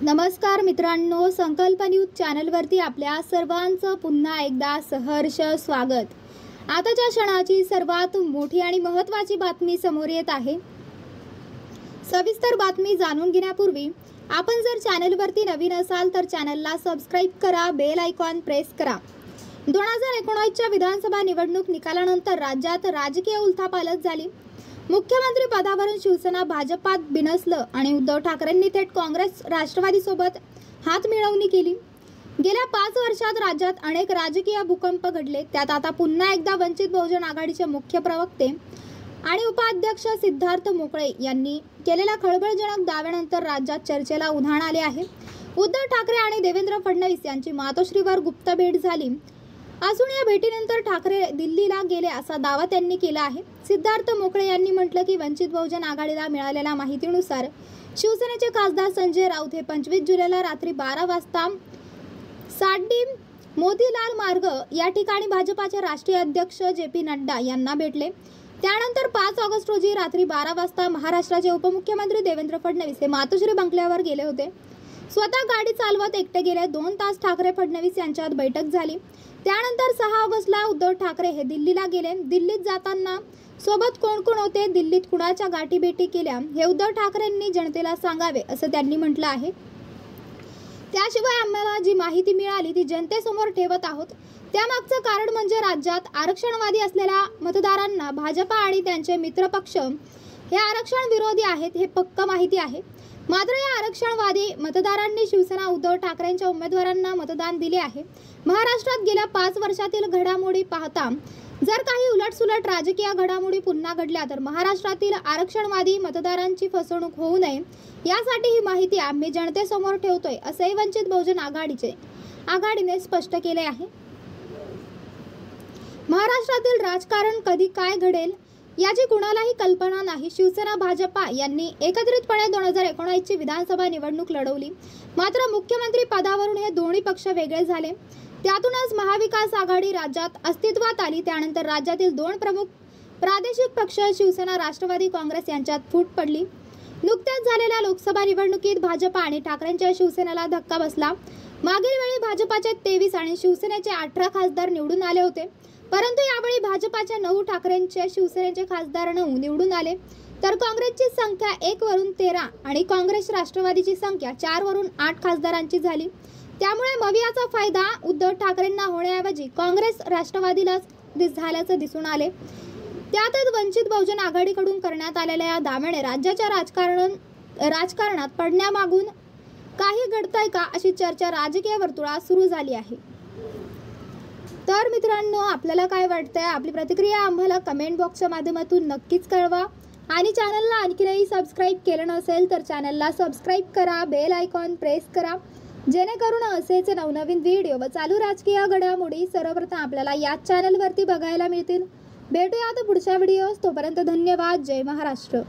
नमस्कार मित्रांनो, संकल्प न्यूज चॅनलवरती आपल्या सर्वांचं पुन्हा एकदा सहर्ष स्वागत। आताच्या क्षणाची सर्वात मोठी आणि महत्त्वाची बातमी समोर येत आहे। सविस्तर बातमी जाणून घेण्यापूर्वी आपण जर चॅनलवरती नवीन असाल तर चॅनलला सबस्क्राइब करा, बेल आयकॉन प्रेस करा। 2019च्या विधानसभा निवडणूक निकालानंतर राज्यात राजकीय उलथापालट झाली। मुख्यमंत्री पदावरून शिवसेना भाजपात बिनसलं आणि उद्धव ठाकरेंनी थेट काँग्रेस राष्ट्रवादी सोबत हातमिळवणी केली। गेल्या 5 वर्षात राज्यात अनेक राजकीय भूकंप घडले। त्यात आता पुन्हा एकदा वंचित बहुजन आघाडीचे मुख्य प्रवक्ते आणि उपाध्यक्ष सिद्धार्थ मोकळे यांनी केलेल्या खळबळजनक दाव्यानंतर राज्यात चर्चेला उधाण आले आहे। उद्धव ठाकरे आणि देवेंद्र फडणवीस यांची मातोश्रीवर गुप्त भेट झाली असून या भेटीनंतर ठाकरे दिल्लीला गेले असा दावा त्यांनी केला आहे। सिद्धार्थ मोकळे यांनी म्हटलं की वंचित बहुजन आघाडीला मिळालेल्या माहितीनुसार शिवसेनेचे खासदार संजय राऊत हे 25 जुलैला रात्री 12 वाजता साडी मोतीलाल मार्ग या ठिकाणी भाजपाचे राष्ट्रीय अध्यक्ष जे.पी. नड्डा यांना भेटले। त्यानंतर 5 ऑगस्ट रोजी रात्री 12 वाजता महाराष्ट्राचे उपमुख्यमंत्री देवेंद्र फडणवीस हे मातोश्री बंगल्यावर गेले होते। स्वतः गाडी चालवत एकटे गेले। 2 तास ठाकरे फडणवीस यांच्यात बैठक झाली। त्यानंतर 6 ऑगस्टला उद्धव ठाकरे हे दिल्लीला गेले। दिल्लीत जाताना सोबत कोण कोण होते, दिल्लीत कुणाच्या गाठीभेटी केल्या हे उद्धव ठाकरेंनी जनतेला सांगावे असं त्यांनी म्हटलं आहे। त्याशिवाय आम्हाला जी माहिती मिळाली ती जनतेसमोर ठेवत आहोत। त्यामागचं कारण म्हणजे राज्यात आरक्षणवादी असलेल्या मतदारांना भाजपा आणि त्यांचे मित्रपक्ष हे आरक्षण विरोधी आहेत हे पक्क माहिती आहे। मात्र या आरक्षणवादी मतदारांनी शिवसेना उद्धव ठाकरेंच्या उमेदवारांना मतदान दिले आहे। महाराष्ट्रात गेल्या 5 वर्षातील घडामोडी पाहता जर काही उलटसुलट राजकीय घडामोडी पुन्हा घडल्या तर महाराष्ट्रातील आरक्षणवादी मतदारांची फसवणूक होऊ नये यासाठी ही माहिती आम्ही जनतेसमोर ठेवतोय असंही वंचित बहुजन आघाडीने स्पष्ट केले आहे। महाराष्ट्रातील राजकारण कधी काय घडेल याची कुणालाही कल्पना नाही। शिवसेना भाजपा यांनी एकत्रितपणे 2019ची विधानसभा निवडणूक लढवली। मात्र मुख्यमंत्री पदावरून हे दोन्ही पक्ष वेगळे झाले। त्यातूनच महाविकास आघाडी राज्यात अस्तित्वात आली। त्यानंतर राज्यातील 2 प्रमुख प्रादेशिक पक्ष शिवसेना राष्ट्रवादी काँग्रेस यांच्यात फूट पडली। नुकत्याच झालेल्या लोकसभा निवडणुकीत भाजपा आणि ठाकरेंच्या शिवसेनेला धक्का बसला। मागील वेळी भाजपाचे 23 आणि शिवसेनेचे 18 खासदार निवडून आले होते, परंतु यावेळी भाजपाच्या 9, ठाकरेंच्या शिवसेनेचे खासदार 9 निवडून आले, तर काँग्रेसची संख्या 1 वरून 13 आणि काँग्रेस राष्ट्रवादीची संख्या 4 वरून 8 खासदारांची झाली। त्यामुळे मवियाचा फायदा उद्धव ठाकरेंना होण्याऐवजी काँग्रेस राष्ट्रवादीला झाल्याचं दिसून आले। त्यातच वंचित बहुजन आघाडीकडून करण्यात आलेल्या या दाव्याने राज्याच्या राजकारणात पडण्यामागून काही घडतंय का अशी चर्चा राजकीय वर्तुळात सुरू झाली आहे। तर मित्रांनो, आपल्याला काय वाटतंय? आपली प्रतिक्रिया आम्हाला कमेंट बॉक्सच्या माध्यमातून नक्कीच कळवा आणि चॅनलला आणखीनही सबस्क्राइब केलं नसेल तर चॅनलला सबस्क्राइब करा, बेल आयकॉन प्रेस करा, जेणेकरून असेच नवनवीन व्हिडिओ व चालू राजकीय घडामोडी सर्वप्रथम आपल्याला याच चॅनलवरती बघायला मिळतील। भेटूयात पुढच्या व्हिडिओज, तोपर्यंत धन्यवाद। जय महाराष्ट्र।